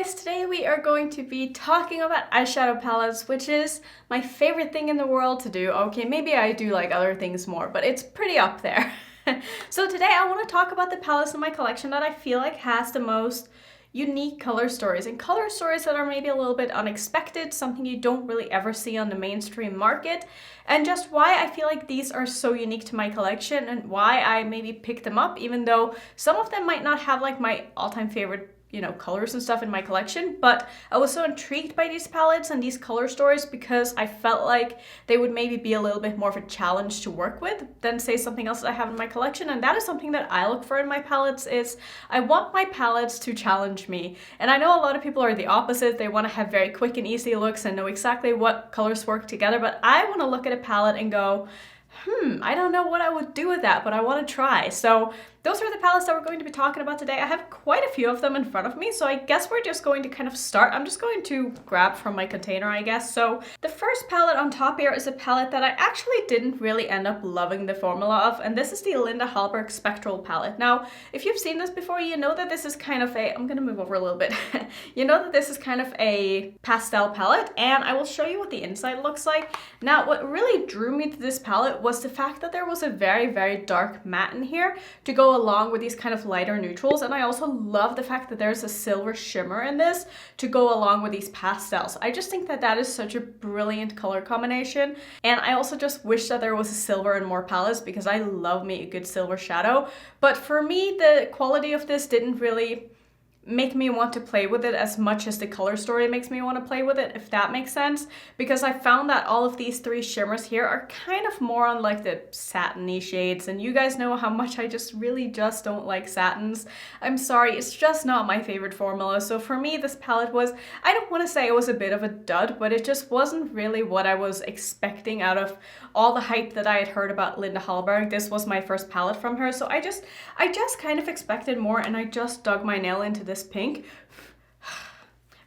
guys, today we are going to be talking about eyeshadow palettes, which is my favorite thing in the world to do. Okay, maybe I do like other things more, but it's pretty up there. So today I want to talk about the palettes in my collection that I feel like has the most unique color stories, and color stories that are maybe a little bit unexpected, something you don't really ever see on the mainstream market, and just why I feel like these are so unique to my collection and why I maybe picked them up, even though some of them might not have like my all-time favorite colors and stuff in my collection. But I was so intrigued by these palettes and these color stories because I felt like they would maybe be a little bit more of a challenge to work with than say something else that I have in my collection. And that is something that I look for in my palettes, is I want my palettes to challenge me. And I know a lot of people are the opposite. They want to have very quick and easy looks and know exactly what colors work together. But I want to look at a palette and go, I don't know what I would do with that, but I want to try. So those are the palettes that we're going to be talking about today. I have quite a few of them in front of me, so I guess we're just going to kind of start. I'm just going to grab from my container, I guess. So the first palette on top here is a palette that I actually didn't really end up loving the formula of, and this is the Hallberg Spectral palette. Now, if you've seen this before, you know that this is kind of a, I'm gonna move over a little bit. You know that this is kind of a pastel palette, and I will show you what the inside looks like. Now, what really drew me to this palette was the fact that there was a very, very dark matte in here to go along with these kind of lighter neutrals, and I also love the fact that there's a silver shimmer in this to go along with these pastels. I just think that that is such a brilliant color combination, and I also just wish that there was a silver in more palettes because I love me a good silver shadow. But for me, the quality of this didn't really make me want to play with it as much as the color story makes me want to play with it, if that makes sense, because I found that all of these three shimmers here are kind of more on like the satiny shades, and you guys know how much I just really don't like satins. I'm sorry, it's just not my favorite formula. So for me, this palette was, I don't want to say it was a bit of a dud, but it just wasn't really what I was expecting out of all the hype that I had heard about Hallberg. This was my first palette from her, so I just kind of expected more, and I just dug my nail into this pink.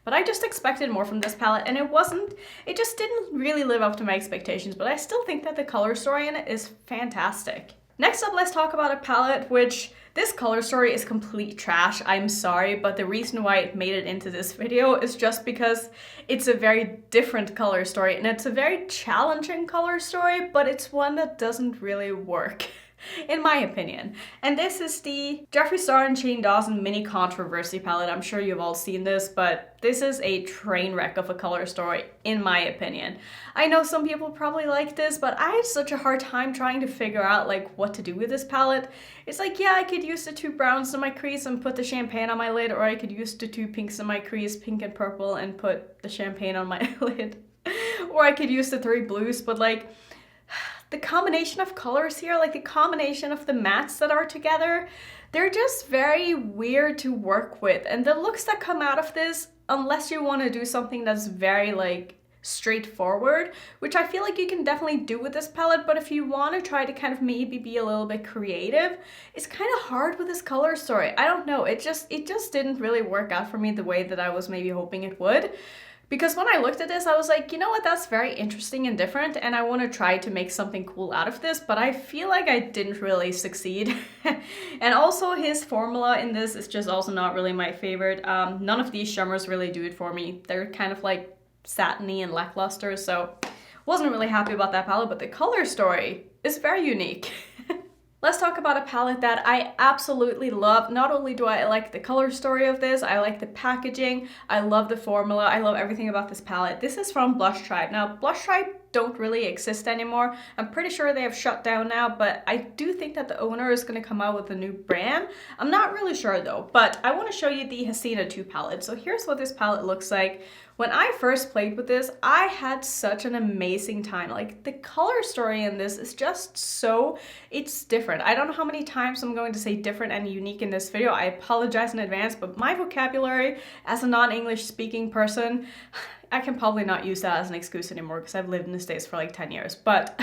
But I just expected more from this palette, and it just didn't really live up to my expectations, but I still think that the color story in it is fantastic. Next up, let's talk about a palette which this color story is complete trash. I'm sorry, but the reason why it made it into this video is just because it's a very different color story, and it's a very challenging color story, but it's one that doesn't really work. In my opinion. And this is the Jeffree Star and Shane Dawson Mini Controversy palette. I'm sure you've all seen this, but this is a train wreck of a color story, in my opinion. I know some people probably like this, but I had such a hard time trying to figure out like what to do with this palette. It's like, yeah, I could use the two browns in my crease and put the champagne on my lid, or I could use the two pinks in my crease, pink and purple, and put the champagne on my lid. Or I could use the three blues, but like, the combination of colors here, like the combination of the mattes that are together, they're just very weird to work with. And the looks that come out of this, unless you want to do something that's very like straightforward, which I feel like you can definitely do with this palette, but if you want to try to kind of maybe be a little bit creative, it's kind of hard with this color story. I don't know, it just didn't really work out for me the way that I was maybe hoping it would. Because when I looked at this, I was like, you know what, that's very interesting and different, and I want to try to make something cool out of this, but I feel like I didn't really succeed. And also his formula in this is just also not really my favorite. None of these shimmers really do it for me. They're kind of like satiny and lackluster, so wasn't really happy about that palette, but the color story is very unique. Let's talk about a palette that I absolutely love. Not only do I like the color story of this, I like the packaging, I love the formula, I love everything about this palette. This is from Blushtribe. Now, Blushtribe don't really exist anymore. I'm pretty sure they have shut down now, but I do think that the owner is going to come out with a new brand. I'm not really sure though, but I want to show you the Hasina 2 palette. So here's what this palette looks like. When I first played with this, I had such an amazing time. Like the color story in this is just so, it's different. I don't know how many times I'm going to say different and unique in this video. I apologize in advance, but my vocabulary as a non-English speaking person, I can probably not use that as an excuse anymore because I've lived in the States for like 10 years, but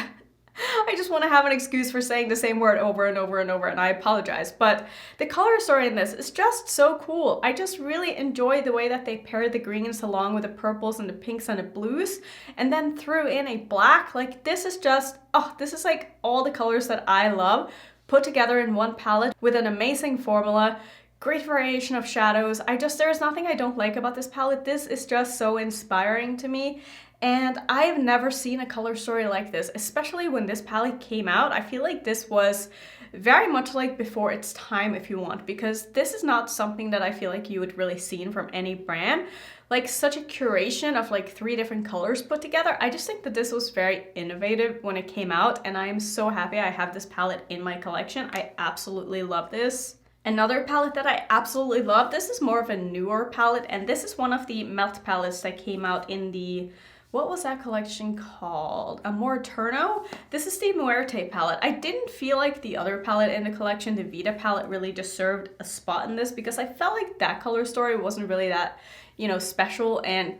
I just want to have an excuse for saying the same word over and over and over, and I apologize. But the color story in this is just so cool. I just really enjoy the way that they paired the greens along with the purples and the pinks and the blues, and then threw in a black. Like this is just, oh, this is like all the colors that I love put together in one palette with an amazing formula. Great variation of shadows. There's nothing I don't like about this palette. This is just so inspiring to me. And I've never seen a color story like this, especially when this palette came out. I feel like this was very much like before its time, if you want, because this is not something that I feel like you would really see from any brand. Like such a curation of like 3 different colors put together. I just think that this was very innovative when it came out, and I am so happy I have this palette in my collection. I absolutely love this. Another palette that I absolutely love, this is more of a newer palette, and this is one of the melt palettes that came out in the, what was that collection called? A Morturno? This is the Muerte palette. I didn't feel like the other palette in the collection, the Vita palette, really deserved a spot in this because I felt like that color story wasn't really that, you know, special and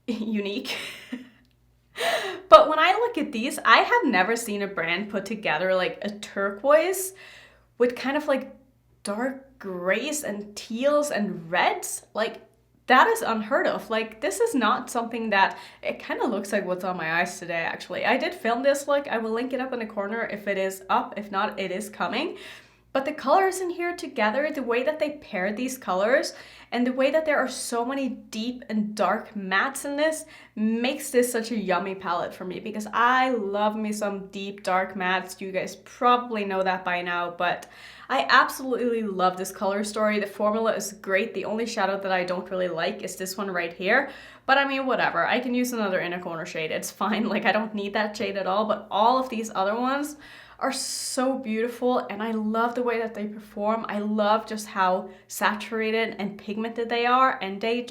unique. But when I look at these, I have never seen a brand put together like a turquoise with kind of like dark grays and teals and reds. Like, that is unheard of. Like, this is not something that, it kind of looks like what's on my eyes today, actually. I did film this look. I will link it up in the corner if it is up. If not, it is coming. But the colors in here together, the way that they pair these colors, and the way that there are so many deep and dark mattes in this makes this such a yummy palette for me, because I love me some deep dark mattes. You guys probably know that by now, but I absolutely love this color story. The formula is great. The only shadow that I don't really like is this one right here. But I mean, whatever. I can use another inner corner shade. It's fine. Like, I don't need that shade at all. But all of these other ones are so beautiful, and I love the way that they perform. I love just how saturated and pigmented they are, and they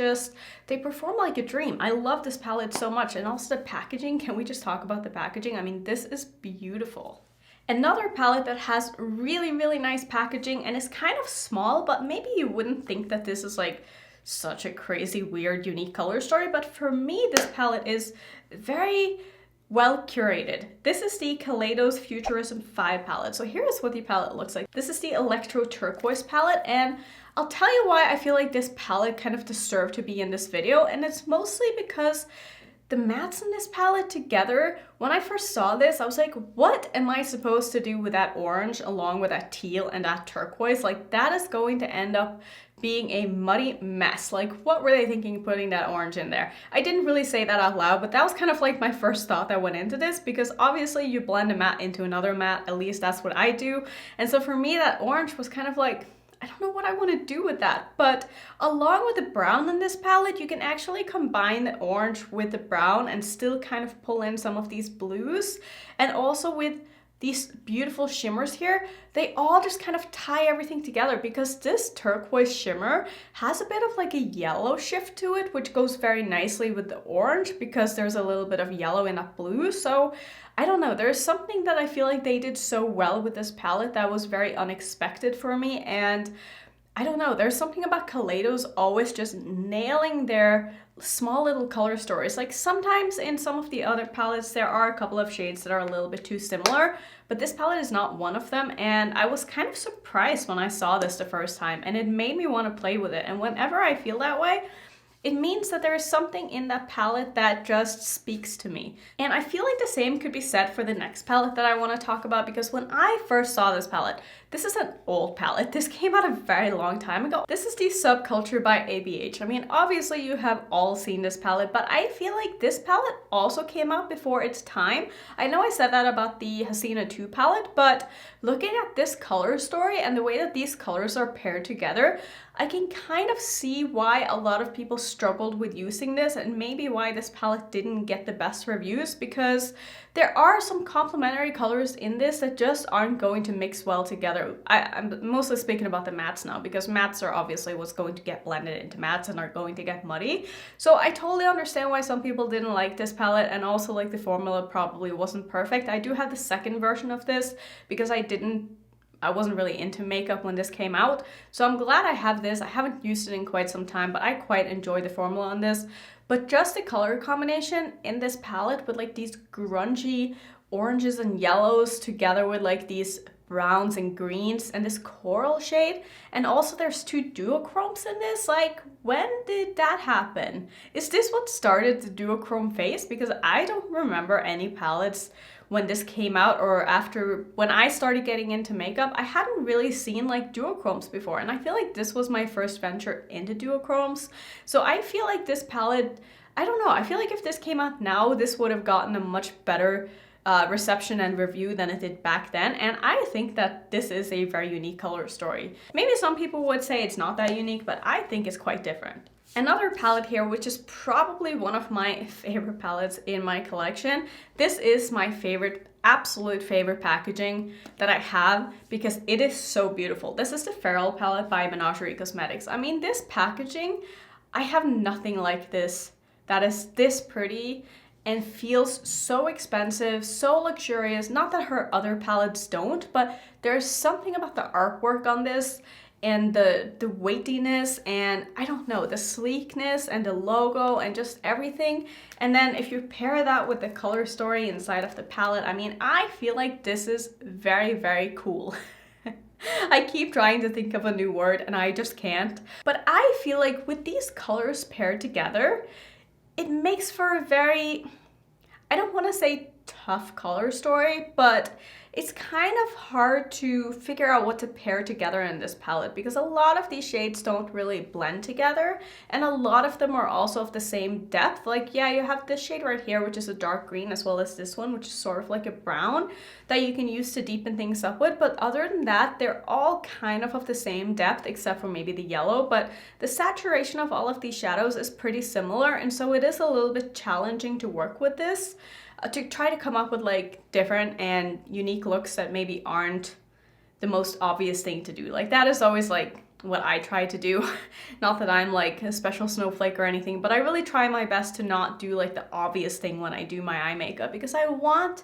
perform like a dream. I love this palette so much. And also the packaging. Can we just talk about the packaging? I mean, this is beautiful. Another palette that has really, really nice packaging and is kind of small, but maybe you wouldn't think that this is like such a crazy, weird, unique color story. But for me, this palette is very well curated. This is the Kaleidos Futurism 5 palette. So here is what the palette looks like. This is the Electro turquoise palette, and I'll tell you why I feel like this palette kind of deserved to be in this video, and it's mostly because the mattes in this palette together, when I first saw this, I was like, what am I supposed to do with that orange along with that teal and that turquoise? Like, that is going to end up being a muddy mess. Like, what were they thinking putting that orange in there? I didn't really say that out loud, but that was kind of like my first thought that went into this, because obviously you blend a matte into another matte, at least that's what I do. And so for me, that orange was kind of like, I don't know what I want to do with that. But along with the brown in this palette, you can actually combine the orange with the brown and still kind of pull in some of these blues. And also with these beautiful shimmers here, they all just kind of tie everything together, because this turquoise shimmer has a bit of like a yellow shift to it, which goes very nicely with the orange because there's a little bit of yellow in that blue. So I don't know, there's something that I feel like they did so well with this palette that was very unexpected for me. And I don't know, there's something about Kaleidos always just nailing their small little color stories. Like, sometimes in some of the other palettes there are a couple of shades that are a little bit too similar, but this palette is not one of them. And I was kind of surprised when I saw this the first time, and it made me want to play with it. And whenever I feel that way, it means that there is something in that palette that just speaks to me. And I feel like the same could be said for the next palette that I want to talk about, because when I first saw this palette, this is an old palette. This came out a very long time ago. This is the Subculture by ABH. I mean, obviously you have all seen this palette, but I feel like this palette also came out before its time. I know I said that about the Hasina 2 palette, but looking at this color story and the way that these colors are paired together, I can kind of see why a lot of people struggled with using this, and maybe why this palette didn't get the best reviews, because there are some complementary colors in this that just aren't going to mix well together. I'm mostly speaking about the mattes now, because mattes are obviously what's going to get blended into mattes and are going to get muddy. So I totally understand why some people didn't like this palette, and also like the formula probably wasn't perfect. I do have the second version of this because I wasn't really into makeup when this came out. So I'm glad I have this. I haven't used it in quite some time, but I quite enjoy the formula on this. But just the color combination in this palette with like these grungy oranges and yellows together with like these browns and greens and this coral shade. And also there's 2 duochromes in this. Like, when did that happen? Is this what started the duochrome phase? Because I don't remember any palettes when this came out, or after when I started getting into makeup, I hadn't really seen like duochromes before, and I feel like this was my first venture into duochromes. So I feel like this palette, I don't know, I feel like if this came out now, this would have gotten a much better reception and review than it did back then, and I think that this is a very unique color story. Maybe some people would say it's not that unique, but I think it's quite different. Another palette here, which is probably one of my favorite palettes in my collection. This is my favorite, absolute favorite packaging that I have because it is so beautiful. This is the Feral palette by Menagerie Cosmetics. I mean, this packaging, I have nothing like this that is this pretty and feels so expensive, so luxurious. Not that her other palettes don't, but there's something about the artwork on this and the weightiness, and I don't know, the sleekness and the logo and just everything. And then if you pair that with the color story inside of the palette, I mean, I feel like this is very, very cool. I keep trying to think of a new word and I just can't. But I feel like with these colors paired together, it makes for a very, I don't want to say tough color story, but it's kind of hard to figure out what to pair together in this palette because a lot of these shades don't really blend together, and a lot of them are also of the same depth. Like, yeah, you have this shade right here, which is a dark green, as well as this one, which is sort of like a brown that you can use to deepen things up with. But other than that, they're all kind of the same depth, except for maybe the yellow. But the saturation of all of these shadows is pretty similar, and so it is a little bit challenging to work with this. To try to come up with like different and unique looks that maybe aren't the most obvious thing to do. Like, that is always like what I try to do. Not that I'm like a special snowflake or anything, but I really try my best to not do like the obvious thing when I do my eye makeup, because I want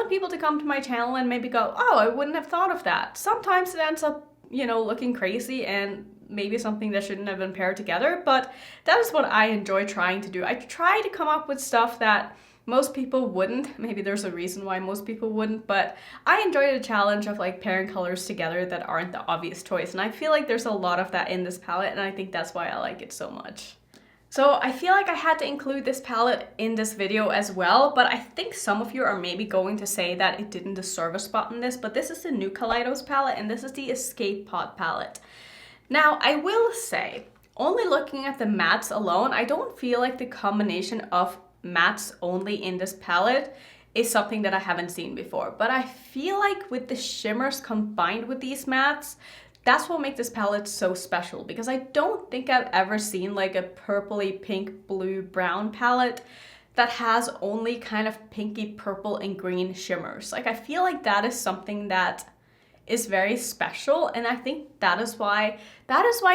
people to come to my channel and maybe go, oh, I wouldn't have thought of that. Sometimes it ends up, you know, looking crazy and maybe something that shouldn't have been paired together, but that is what I enjoy trying to do. I try to come up with stuff that most people wouldn't. Maybe there's a reason why most people wouldn't, but I enjoy the challenge of like pairing colors together that aren't the obvious choice, and I feel like there's a lot of that in this palette, and I think that's why I like it so much. So I feel like I had to include this palette in this video as well, but I think some of you are maybe going to say that it didn't deserve a spot in this, but this is the new Kaleidos palette, and this is the Escape Pod palette. Now, I will say, only looking at the mattes alone, I don't feel like the combination of mattes only in this palette is something that I haven't seen before. But I feel like with the shimmers combined with these mattes, that's what makes this palette so special, because I don't think I've ever seen like a purpley pink, blue, brown palette that has only kind of pinky purple and green shimmers. Like, I feel like that is something that is very special, and I think that is why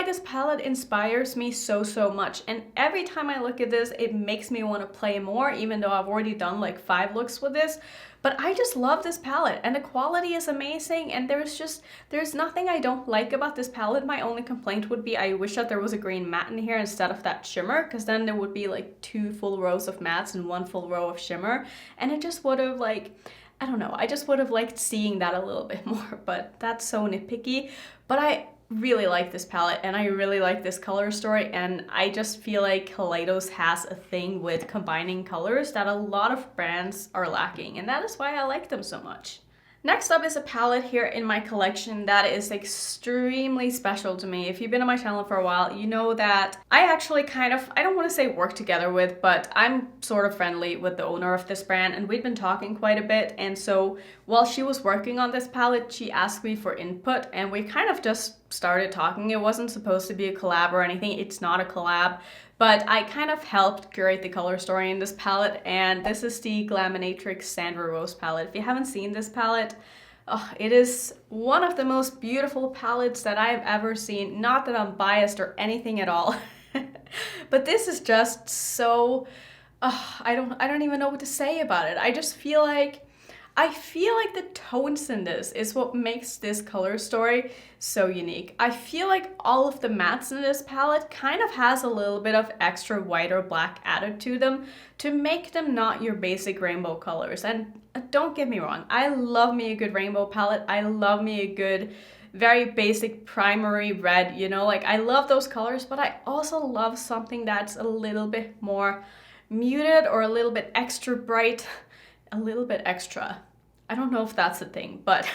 this palette inspires me so much. And every time I look at this, it makes me want to play more, even though I've already done like 5 looks with this. But I just love this palette, and the quality is amazing, and there's nothing I don't like about this palette. My only complaint would be I wish that there was a green matte in here instead of that shimmer, because then there would be like 2 full rows of mattes and 1 full row of shimmer, and it just would have like, I don't know, I just would have liked seeing that a little bit more, but that's so nitpicky. But I really like this palette, and I really like this color story, and I just feel like Kaleidos has a thing with combining colors that a lot of brands are lacking, and that is why I like them so much. Next up is a palette here in my collection that is extremely special to me. If you've been on my channel for a while, you know that I actually kind of, I don't want to say work together with, but I'm sort of friendly with the owner of this brand, and we've been talking quite a bit. And so while she was working on this palette, she asked me for input, and we kind of just started talking. It wasn't supposed to be a collab or anything. It's not a collab. But I kind of helped curate the color story in this palette, and this is the Glaminatrix Sandra Rose palette. If you haven't seen this palette, it is one of the most beautiful palettes that I've ever seen. Not that I'm biased or anything at all, but this is just so, I don't even know what to say about it. I just feel like, the tones in this is what makes this color story so unique. I feel like all of the mattes in this palette kind of has a little bit of extra white or black added to them to make them not your basic rainbow colors. And don't get me wrong, I love me a good rainbow palette. I love me a good, very basic primary red, you know, like I love those colors, but I also love something that's a little bit more muted or a little bit extra bright. a little bit extra. I don't know if that's a thing, but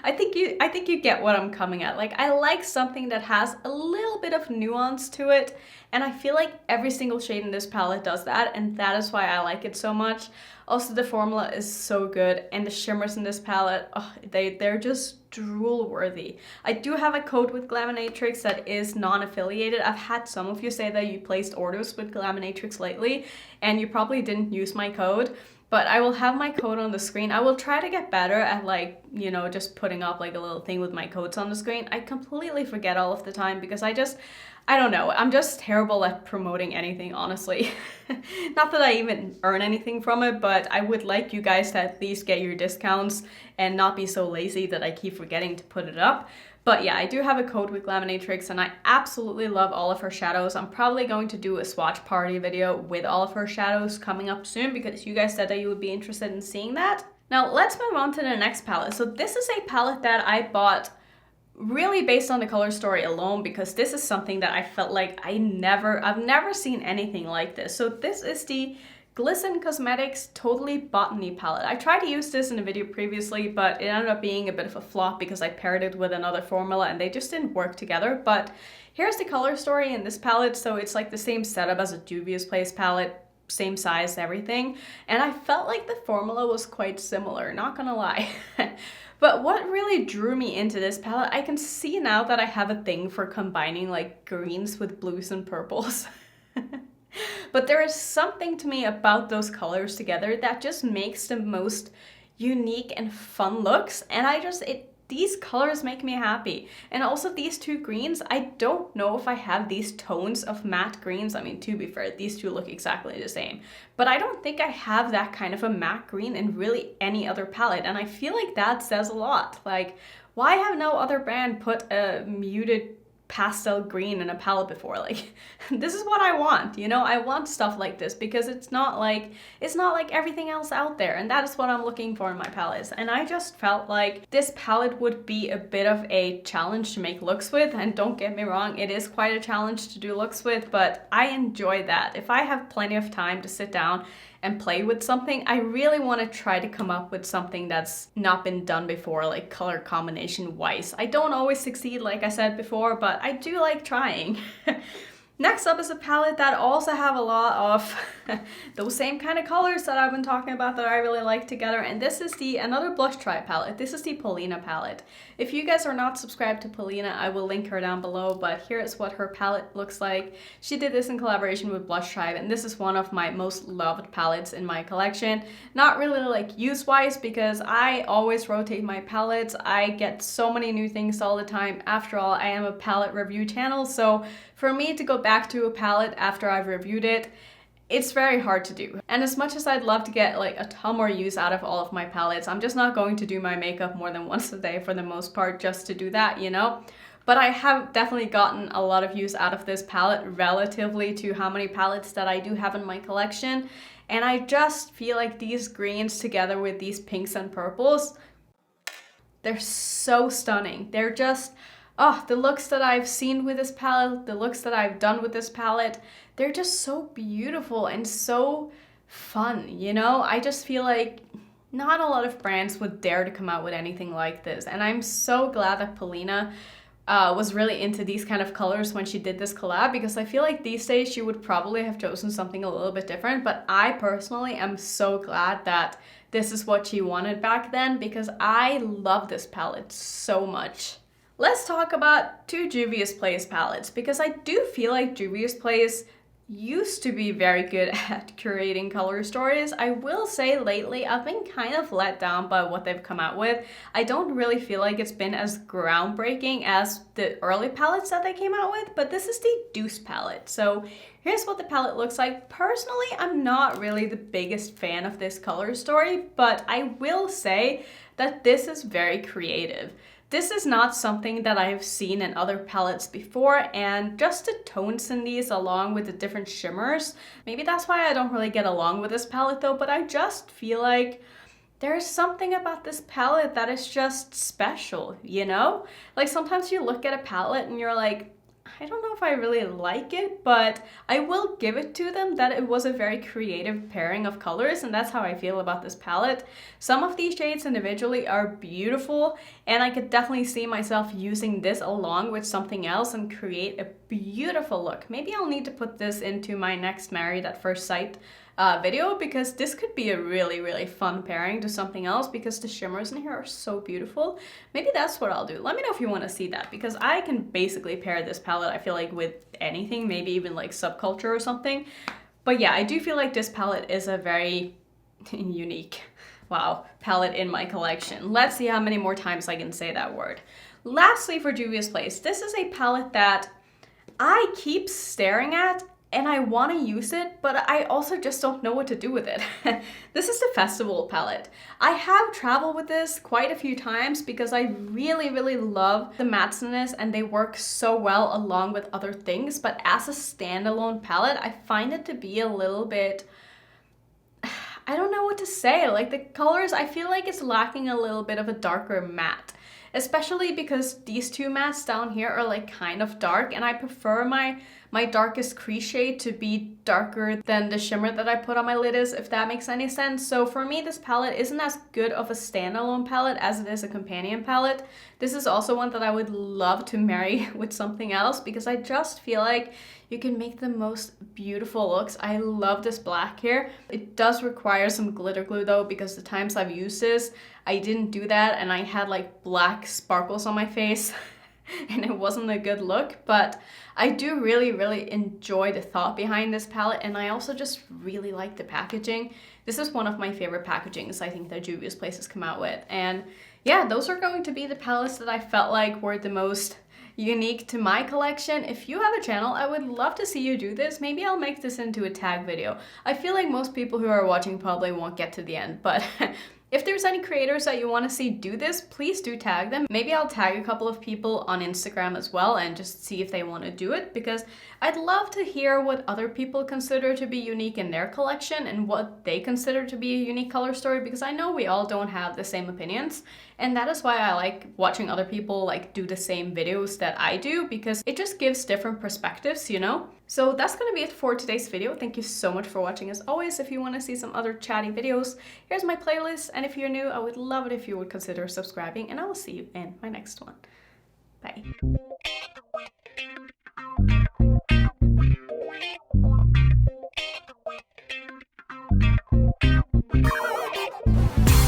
I think you get what I'm coming at. Like, I like something that has a little bit of nuance to it, and I feel like every single shade in this palette does that, and that is why I like it so much. Also, the formula is so good, and the shimmers in this palette, oh, they're just drool worthy. I do have a code with Glaminatrix that is non-affiliated. I've had some of you say that you placed orders with Glaminatrix lately, and you probably didn't use my code. But I will have my code on the screen. I will try to get better at, like, you know, just putting up like a little thing with my codes on the screen. I completely forget all of the time because I don't know. I'm just terrible at promoting anything, honestly. Not that I even earn anything from it, but I would like you guys to at least get your discounts and not be so lazy that I keep forgetting to put it up. But yeah, I do have a code with Glaminatrix, and I absolutely love all of her shadows. I'm probably going to do a swatch party video with all of her shadows coming up soon because you guys said that you would be interested in seeing that. Now let's move on to the next palette. So this is a palette that I bought really based on the color story alone, because this is something that I felt like I've never seen anything like this. So this is the Glisten Cosmetics Totally Botany palette. I tried to use this in a video previously, but it ended up being a bit of a flop because I paired it with another formula and they just didn't work together. But here's the color story in this palette. So it's like the same setup as a Juvia's Place palette, same size, everything. And I felt like the formula was quite similar, not gonna lie. But what really drew me into this palette, I can see now that I have a thing for combining like greens with blues and purples. But there is something to me about those colors together that just makes the most unique and fun looks, and these colors make me happy. And also these two greens, I don't know if I have these tones of matte greens. I mean, to be fair, these two look exactly the same, but I don't think I have that kind of a matte green in really any other palette, and I feel like that says a lot. Like, why have no other brand put a muted pastel green in a palette before? Like, this is what I want, you know? I want stuff like this because it's not like everything else out there, and that is what I'm looking for in my palettes. And I just felt like this palette would be a bit of a challenge to make looks with, and don't get me wrong, it is quite a challenge to do looks with, but I enjoy that. If I have plenty of time to sit down and play with something, I really want to try to come up with something that's not been done before, like color combination wise. I don't always succeed, like I said before, but I do like trying. Next up is a palette that also have a lot of those same kind of colors that I've been talking about that I really like together, and this is another Blushtribe palette. This is the Polina palette. If you guys are not subscribed to Polina, I will link her down below, but here is what her palette looks like. She did this in collaboration with Blushtribe, and this is one of my most loved palettes in my collection. Not really like use-wise, because I always rotate my palettes. I get so many new things all the time. After all, I am a palette review channel, so for me to go back to a palette after I've reviewed it, it's very hard to do. And as much as I'd love to get like a ton more use out of all of my palettes, I'm just not going to do my makeup more than once a day for the most part just to do that, you know? But I have definitely gotten a lot of use out of this palette relatively to how many palettes that I do have in my collection. And I just feel like these greens together with these pinks and purples, they're so stunning. They're just, oh, the looks that I've seen with this palette, the looks that I've done with this palette, they're just so beautiful and so fun, you know? I just feel like not a lot of brands would dare to come out with anything like this. And I'm so glad that Paulina was really into these kind of colors when she did this collab, because I feel like these days she would probably have chosen something a little bit different. But I personally am so glad that this is what she wanted back then, because I love this palette so much. Let's talk about two Juvia's Place palettes, because I do feel like Juvia's Place used to be very good at curating color stories. I will say lately I've been kind of let down by what they've come out with. I don't really feel like it's been as groundbreaking as the early palettes that they came out with, but this is the Deuce palette. So here's what the palette looks like. Personally, I'm not really the biggest fan of this color story, but I will say that this is very creative. This is not something that I have seen in other palettes before, and just the tones in these along with the different shimmers, maybe that's why I don't really get along with this palette though, but I just feel like there's something about this palette that is just special, you know? Like sometimes you look at a palette and you're like, I don't know if I really like it, but I will give it to them that it was a very creative pairing of colors, and that's how I feel about this palette. Some of these shades individually are beautiful, and I could definitely see myself using this along with something else and create a beautiful look. Maybe I'll need to put this into my next Married at First Sight video, because this could be a really fun pairing to something else, because the shimmers in here are so beautiful. Maybe that's what I'll do. Let me know if you want to see that, because I can basically pair this palette, I feel like, with anything, maybe even like Subculture or something. But yeah, I do feel like this palette is a very unique, wow, palette in my collection. Let's see how many more times I can say that word. Lastly, for Juvia's Place, this is a palette that I keep staring at and I want to use it, but I also just don't know what to do with it. This is the Festival palette. I have traveled with this quite a few times because I really love the mattiness and they work so well along with other things, but as a standalone palette, I find it to be a little bit, I don't know what to say. Like the colors, I feel like it's lacking a little bit of a darker matte. Especially because these two mattes down here are like kind of dark, and I prefer my darkest crease shade to be darker than the shimmer that I put on my lid is, if that makes any sense. So for me, this palette isn't as good of a standalone palette as it is a companion palette. This is also one that I would love to marry with something else, because I just feel like you can make the most beautiful looks. I love this black here. It does require some glitter glue though, because the times I've used this, I didn't do that and I had like black sparkles on my face and it wasn't a good look. But I do really enjoy the thought behind this palette, and I also just really like the packaging. This is one of my favorite packagings I think that Juvia's Place has come out with. And yeah, those are going to be the palettes that I felt like were the most unique to my collection. If you have a channel, I would love to see you do this. Maybe I'll make this into a tag video. I feel like most people who are watching probably won't get to the end, but if there's any creators that you want to see do this, please do tag them. Maybe I'll tag a couple of people on Instagram as well and just see if they want to do it, because I'd love to hear what other people consider to be unique in their collection and what they consider to be a unique color story, because I know we all don't have the same opinions. And that is why I like watching other people like do the same videos that I do, because it just gives different perspectives, you know? So that's gonna be it for today's video. Thank you so much for watching. As always, if you want to see some other chatty videos, here's my playlist. And if you're new, I would love it if you would consider subscribing, and I will see you in my next one. Bye.